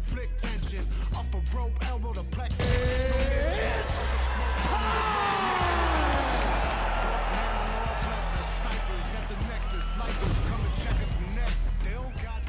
inflict tension. Upper rope, elbow to plexus. Snipers at the nexus. Lifers come and check us next. Still got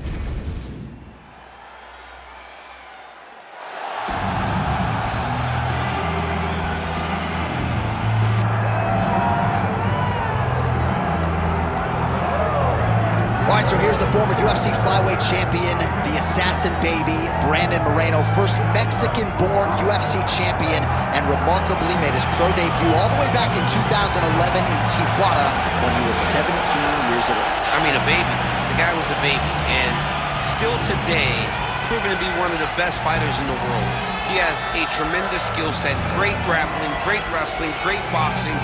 All right, so here's the former UFC flyweight champion, the assassin baby, Brandon Moreno, first Mexican-born UFC champion, and remarkably made his pro debut all the way back in 2011 in Tijuana when he was 17 years of age. I mean, a baby. The guy was a baby, and still today, proven to be one of the best fighters in the world. He has a tremendous skill set, great grappling, great wrestling, great boxing,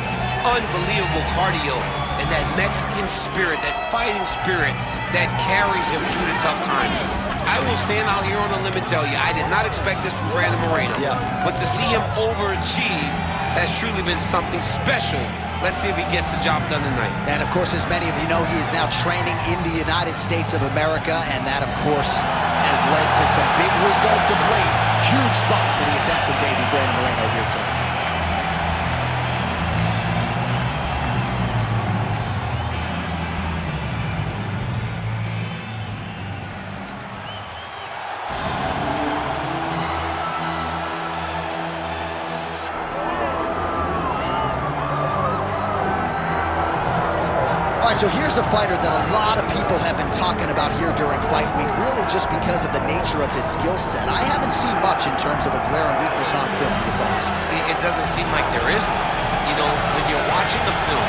unbelievable cardio, and that Mexican spirit, that fighting spirit that carries him through the tough times. I will stand out here on a limb and tell you, I did not expect this from Brandon Moreno. Yeah. But to see him overachieve has truly been something special. Let's see if he gets the job done tonight. And of course, as many of you know, he is now training in the United States of America, and that, of course, has led to some big results of late. Huge spot for the assassin baby, Brandon Moreno, here tonight. All right, so here's a fighter that a lot of people have been talking about here during fight week, really just because of the nature of his skill set. I haven't seen much in terms of a glaring weakness on film. Your thoughts? It doesn't seem like there is one. You know, when you're watching the film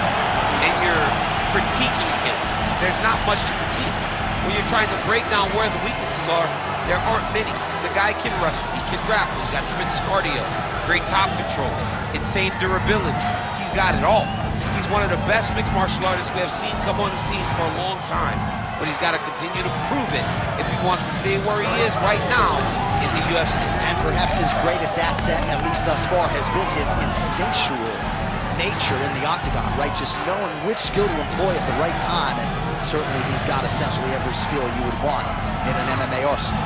and you're critiquing him, there's not much to critique. When you're trying to break down where the weaknesses are, there aren't many. The guy can wrestle, he can grapple, he's got tremendous cardio, great top control, insane durability. He's got it all. He's one of the best mixed martial artists we have seen come on the scene for a long time. But he's got to continue to prove it if he wants to stay where he is right now in the UFC. And perhaps his greatest asset, at least thus far, has been his instinctual nature in the octagon, right? Just knowing which skill to employ at the right time. And certainly he's got essentially every skill you would want in an MMA arsenal.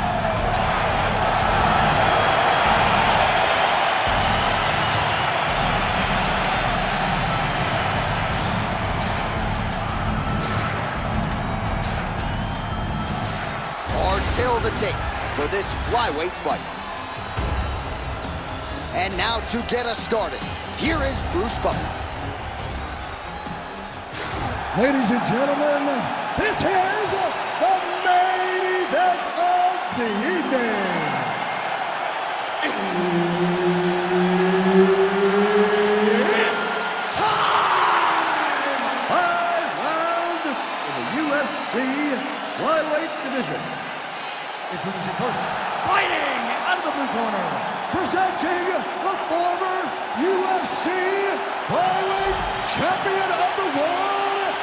The tape for this flyweight fight. And now to get us started, here is Bruce Buffer. Ladies and gentlemen, this is the main event of the evening. It's time! 5 rounds in the UFC flyweight division. Introducing first, fighting out of the blue corner, presenting the former UFC flyweight champion of the world,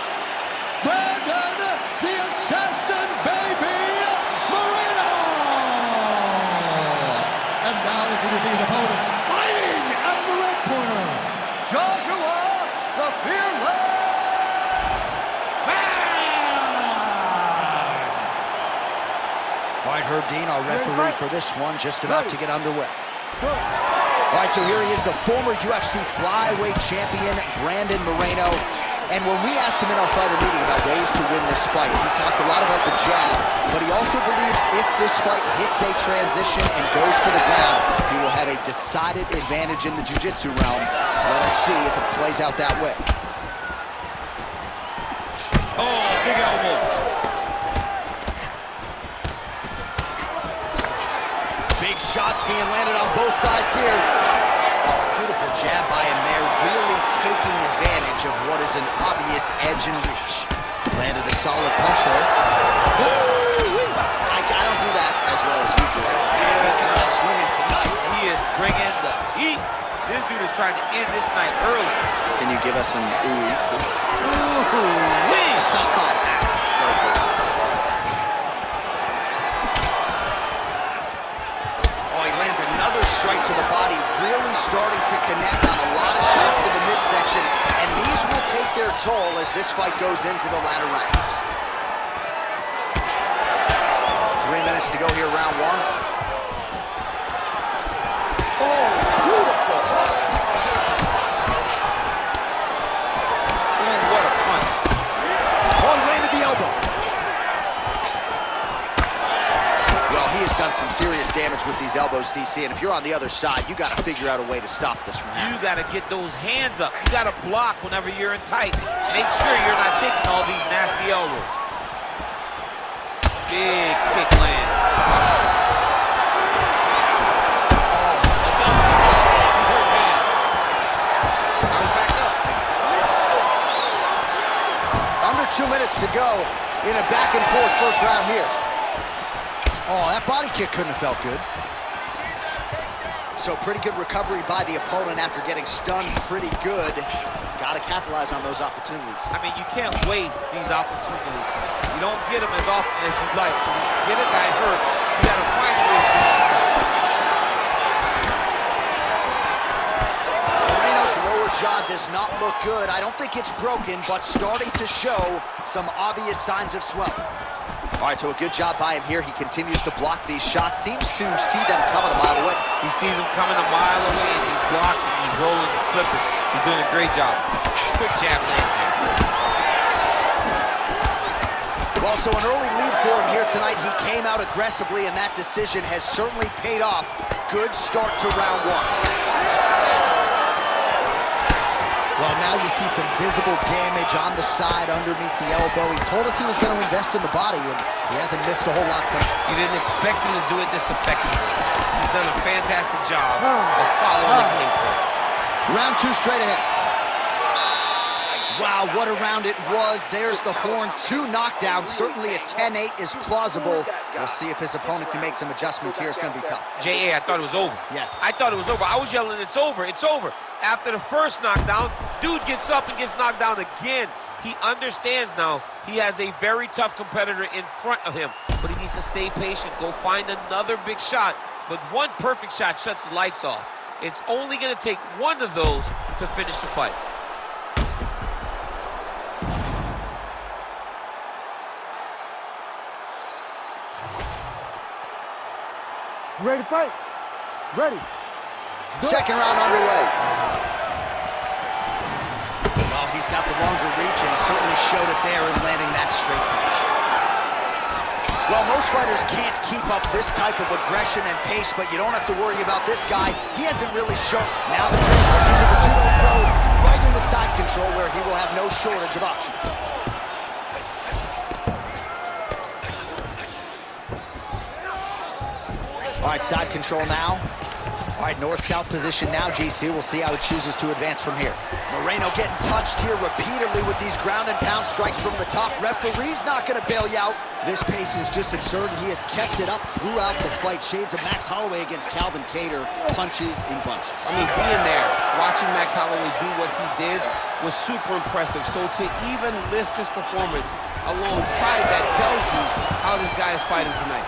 Brandon the Assassin Baby Moreno. And now introducing his opponent, fighting out of the red corner, Joshua the Fearless. All right, Herb Dean, our referee for this one, just about to get underway. All right, so here he is, the former UFC flyweight champion, Brandon Moreno. And when we asked him in our fighter meeting about ways to win this fight, he talked a lot about the jab, but he also believes if this fight hits a transition and goes to the ground, he will have a decided advantage in the jiu-jitsu realm. Let us see if it plays out that way. Oh, big elbow. Shots being landed on both sides here. Oh, beautiful jab by him there, really taking advantage of what is an obvious edge and reach. Landed a solid punch there. I don't do that as well as you do. Man, he's coming out swinging tonight. He is bringing the heat. This dude is trying to end this night early. Can you give us some ooh-wee, please? Ooh-wee! So good. Straight to the body, really starting to connect on a lot of shots to the midsection, and these will take their toll as this fight goes into the latter rounds. 3 minutes to go here, round one. he has done some serious damage with these elbows, DC, and if you're on the other side, you got to figure out a way to stop this from happening. You got to get those hands up. You got to block whenever you're in tight. Make sure you're not taking all these nasty elbows. Big kick land. Now he's back up. Under 2 minutes to go in a back-and-forth first round here. Oh, that body kick couldn't have felt good. So pretty good recovery by the opponent after getting stunned pretty good. Got to capitalize on those opportunities. I mean, you can't waste these opportunities. You don't get them as often as you'd like. So when you get a guy hurt, you got to find a way to fix it. Moreno's lower jaw does not look good. I don't think it's broken, but starting to show some obvious signs of swelling. All right, so a good job by him here. He continues to block these shots. Seems to see them coming a mile away. He sees them coming a mile away, and he's blocking, he's rolling, and slipping. He's doing a great job. Quick jab lands here. Well, so an early lead for him here tonight. He came out aggressively, and that decision has certainly paid off. Good start to round one. Well, now you see some visible damage on the side underneath the elbow. He told us he was going to invest in the body, and he hasn't missed a whole lot tonight. You didn't expect him to do it this effectively. He's done a fantastic job of following the game plan. Round two straight ahead. Wow, what a round it was. There's the horn. 2 knockdowns. Certainly a 10-8 is plausible. We'll see if his opponent can make some adjustments here. It's going to be tough. J.A., I thought it was over. Yeah. I thought it was over. I was yelling, it's over, it's over. After the first knockdown, dude gets up and gets knocked down again. He understands now he has a very tough competitor in front of him, but he needs to stay patient, go find another big shot. But one perfect shot shuts the lights off. It's only going to take one of those to finish the fight. Ready to fight? Ready. Second round underway. Well, he's got the longer reach, and he certainly showed it there in landing that straight punch. Well, most fighters can't keep up this type of aggression and pace, but you don't have to worry about this guy. He hasn't really shown. Now the transition to the judo throw right into side control, where he will have no shortage of options. All right, side control now. All right, north-south position now, DC. We'll see how he chooses to advance from here. Moreno getting touched here repeatedly with these ground and pound strikes from the top. Referee's not going to bail you out. This pace is just absurd, and he has kept it up throughout the fight. Shades of Max Holloway against Calvin Kattar, punches in bunches. I mean, being there, watching Max Holloway do what he did was super impressive. So to even list this performance alongside that tells you how this guy is fighting tonight.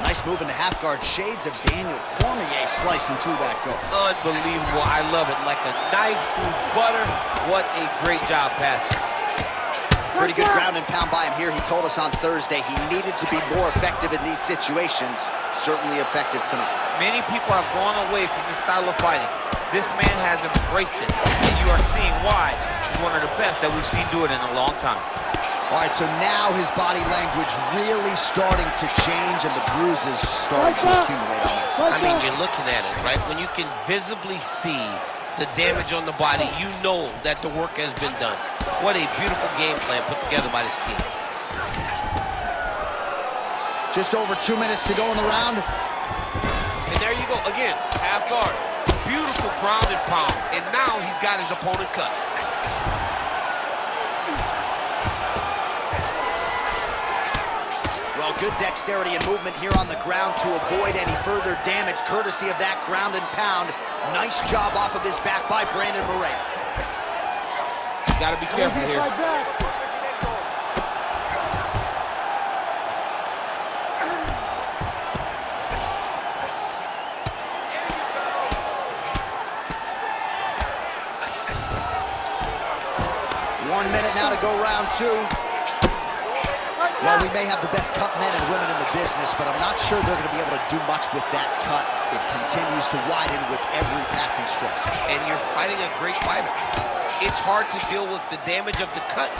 Nice move into half guard. Shades of Daniel Cormier slicing through that guard. Unbelievable. I love it. Like a knife through butter. What a great job passing. Pretty good ground and pound by him here. He told us on Thursday he needed to be more effective in these situations. Certainly effective tonight. Many people have gone away from this style of fighting. This man has embraced it, and you are seeing why he's one of the best that we've seen do it in a long time. All right, so now his body language really starting to change, and the bruises starting to accumulate on that side. I mean, you're looking at it, right? When you can visibly see the damage on the body, you know that the work has been done. What a beautiful game plan put together by this team. Just over 2 minutes to go in the round. And there you go, again, half guard. Beautiful ground and pound, and now he's got his opponent cut. Well, good dexterity and movement here on the ground to avoid any further damage, courtesy of that ground and pound. Nice job off of his back by Brandon Moreno. Got to be careful here. One minute now to go round two. Well, we may have the best cut men and women in the business, but I'm not sure they're going to be able to do much with that cut. It continues to widen with every passing strike. And you're fighting a great fighter. It's hard to deal with the damage of the cut,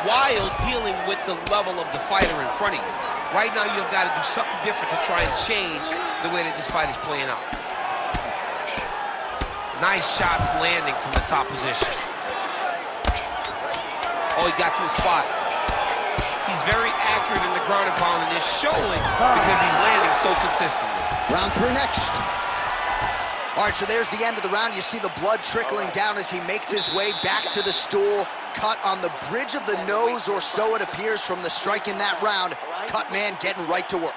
while dealing with the level of the fighter in front of you. Right now, you've got to do something different to try and change the way that this fight is playing out. Nice shots landing from the top position. Oh, he got to his spot. He's very accurate in the ground and pound, and it's showing because he's landing so consistently. Round 3 next. All right, so there's the end of the round. You see the blood trickling down as he makes his way back to the stool. Cut on the bridge of the nose, or so it appears from the strike in that round. Cut man getting right to work.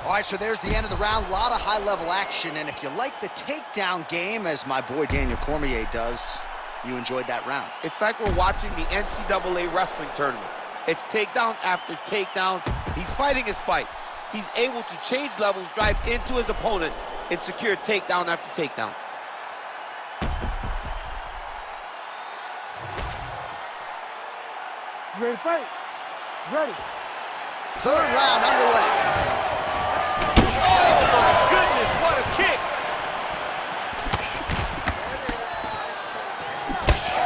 All right, so there's the end of the round. A lot of high-level action, and if you like the takedown game, as my boy Daniel Cormier does, you enjoyed that round. It's like we're watching the NCAA wrestling tournament. It's takedown after takedown. He's fighting his fight. He's able to change levels, drive into his opponent, and secure takedown after takedown. You ready to fight? Ready. Third round underway. Oh, my goodness, what a kick.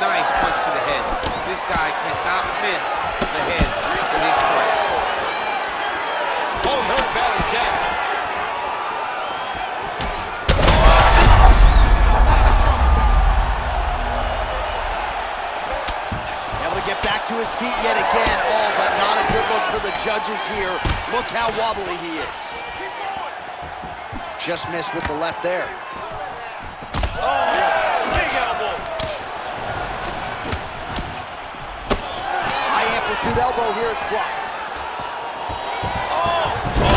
Nice punch to the head. This guy cannot miss the head with these strikes. Oh, no belly jack. Able to get back to his feet yet again. Oh, but not a good look for the judges here. Look how wobbly he is. Just missed with the left there. Oh, big elbow. High amplitude elbow here, it's blocked. Oh,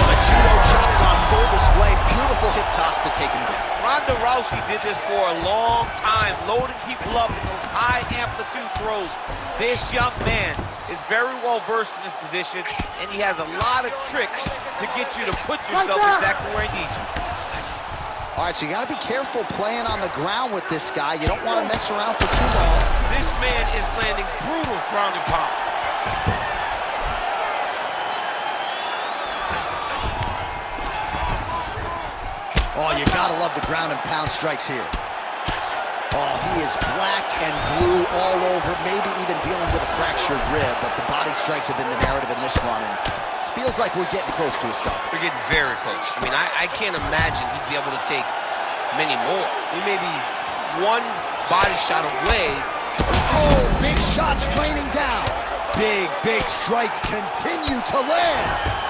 the judo chops on full display. Beautiful hip toss to take him down. Ronda Rousey did this for a long time, loading people up in those high amplitude throws. This young man is very well versed in this position, and he has a lot of tricks to get you to put yourself exactly where he needs you. All right, so you got to be careful playing on the ground with this guy. You don't want to mess around for too long. This man is landing brutal ground and pound. Oh, you gotta love the ground and pound strikes here. Oh, he is black and blue all over, maybe even dealing with a fractured rib, but the body strikes have been the narrative in this one, and it feels like we're getting close to a stop. We're getting very close. I mean, I can't imagine he'd be able to take many more. We may be one body shot away. Oh, big shots raining down. Big strikes continue to land.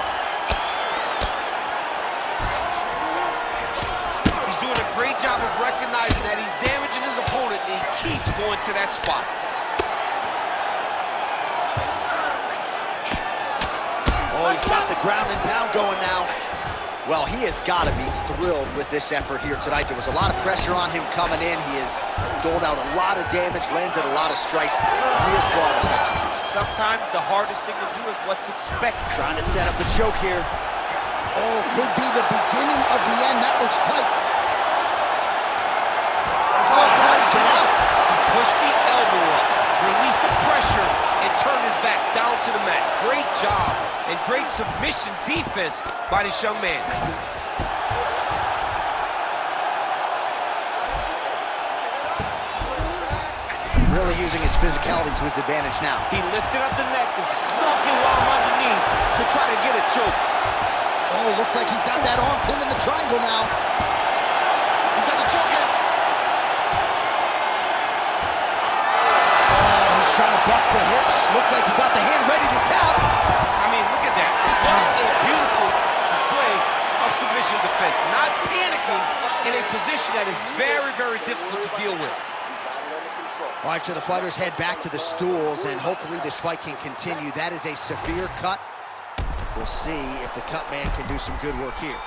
Great job of recognizing that he's damaging his opponent, and he keeps going to that spot. Oh, he's got the ground and pound going now. Well, he has got to be thrilled with this effort here tonight. There was a lot of pressure on him coming in. He has doled out a lot of damage, landed a lot of strikes. Near flawless execution. Sometimes the hardest thing to do is what's expected. Trying to set up a choke here. Oh, could be the beginning of the end. That looks tight. Oh, how to get out. He pushed the elbow up, released the pressure, and turned his back down to the mat. Great job and great submission defense by this young man. Really using his physicality to his advantage now. He lifted up the neck and snuck his arm underneath to try to get a choke. Oh, looks like he's got that arm pinned in the triangle now. He's got the choke in. Trying to buck the hips. Looked like he got the hand ready to tap. I mean, look at that. What a beautiful display of submission defense. Not panicking in a position that is very, very difficult to deal with. All right, so the fighters head back to the stools, and hopefully this fight can continue. That is a severe cut. We'll see if the cut man can do some good work here.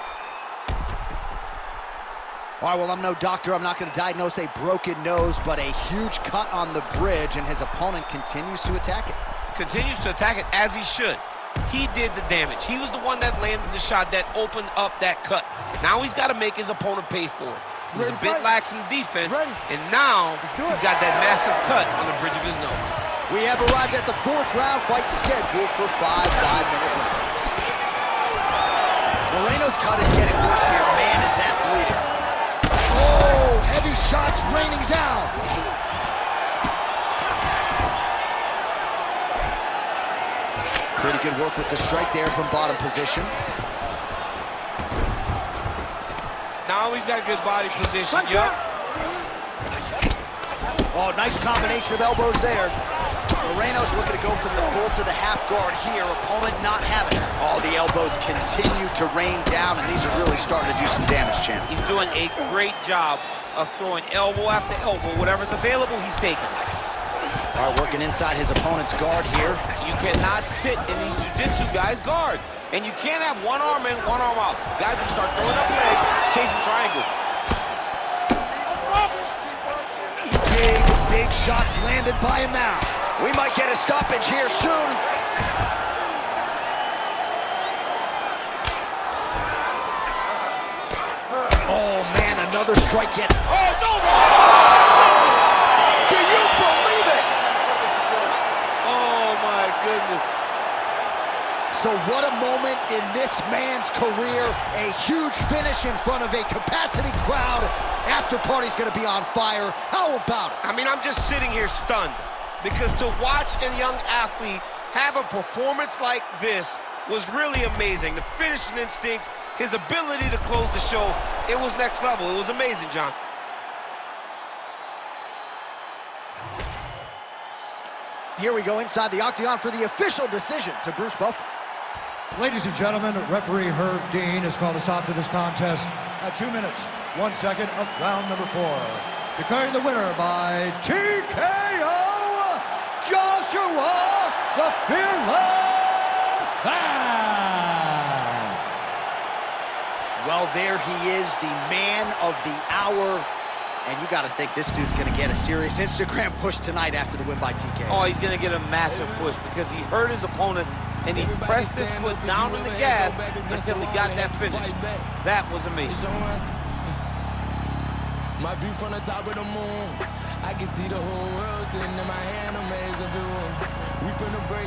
All right, well, I'm no doctor. I'm not going to diagnose a broken nose, but a huge cut on the bridge, and his opponent continues to attack it. Continues to attack it as he should. He did the damage. He was the one that landed the shot that opened up that cut. Now he's got to make his opponent pay for it. He was a bit lax in the defense, and now he's got that massive cut on the bridge of his nose. We have arrived at the 4th round, fight scheduled for 5 5-minute rounds. Moreno's cut is getting worse here. Man, is that bleeding. Oh, heavy shots raining down. Pretty good work with the strike there from bottom position. Now he's got good body position, yup. Oh, nice combination of elbows there. Moreno's looking to go from the full to the half guard here. Opponent not having it. All the elbows continue to rain down, and these are really starting to do some damage, champ. He's doing a great job of throwing elbow after elbow. Whatever's available, he's taking. All right, working inside his opponent's guard here. You cannot sit in these jiu-jitsu guys' guard. And you can't have one arm in, one arm out. Guys will start throwing up legs, chasing triangles. Big shots landed by him now. We might get a stoppage here soon. Oh, man, another strike gets... Oh, no! Do you believe it? Oh, my goodness. So what a moment in this man's career. A huge finish in front of a capacity crowd. After party's gonna be on fire. How about it? I mean, I'm just sitting here stunned because to watch a young athlete have a performance like this was really amazing. The finishing instincts, his ability to close the show, it was next level. It was amazing, John. Here we go inside the octagon for the official decision to Bruce Buffer. Ladies and gentlemen, referee Herb Dean has called a stop to this contest at 2 minutes, 1 second of round number 4. Declaring the winner by TKO, Joshua the Fearless Man. Well, there he is, the man of the hour. And you got to think this dude's going to get a serious Instagram push tonight after the win by TKO. Oh, he's going to get a massive push because he hurt his opponent and he pressed his foot down on the gas until he got that finish. That was amazing. My view from the top of the moon, I can see the whole world sitting in my hand, amazing view. We finna break